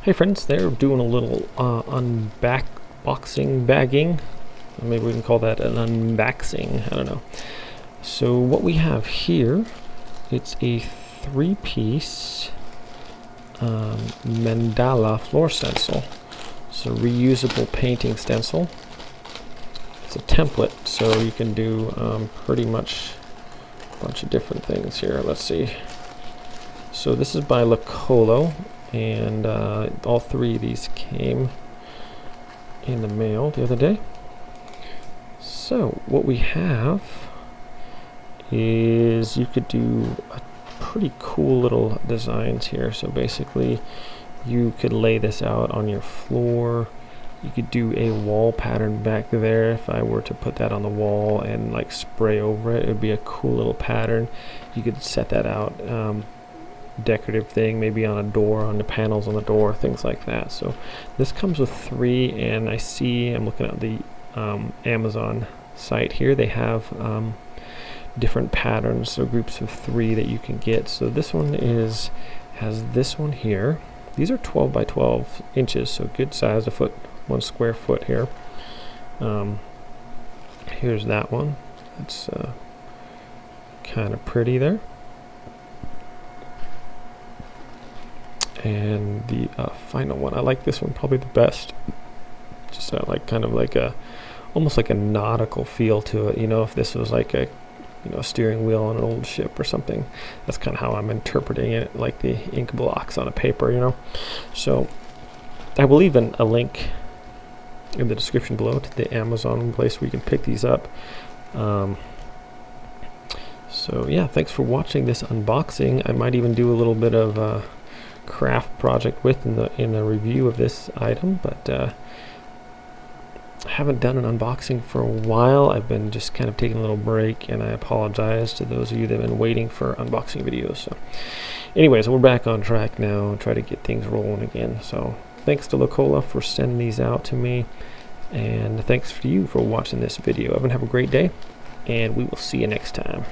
Hey friends, they're doing a little unboxing bagging. Maybe we can call that an unboxing, I don't know. So what we have here, it's a 3-piece Mandala floor stencil. So reusable painting stencil. It's a template, so you can do pretty much a bunch of different things here. Let's see. So this is by Locolo, and all three of these came in the mail the other day. So what we have is you could do a pretty cool little designs here. So basically you could lay this out on your floor. You could do a wall pattern back there. If I were to put that on the wall and like spray over it, it would be a cool little pattern. You could set that out, decorative thing, maybe on a door, on the panels on the door, things like that. So this comes with 3, and I'm looking at the Amazon site here. They have different patterns, so groups of 3 that you can get. So this one has this one here. These are 12 by 12 inches, so good size, a foot, 1 square foot here. Here's that one. It's kind of pretty there. And the final one, I like this one probably the best. Just like kind of like almost like a nautical feel to it. You know, if this was like a steering wheel on an old ship or something. That's kind of how I'm interpreting it, like the ink blocks on a paper, So I will leave a link in the description below to the Amazon place where you can pick these up. So yeah, thanks for watching this unboxing. I might even do a little bit of craft project in a review of this item, but I haven't done an unboxing for a while. I've been just kind of taking a little break, and I apologize to those of you that have been waiting for unboxing videos. So anyways, we're back on track now and try to get things rolling again. So thanks to Locolo for sending these out to me, and thanks to you for watching this video. Everyone have a great day, and we will see you next time.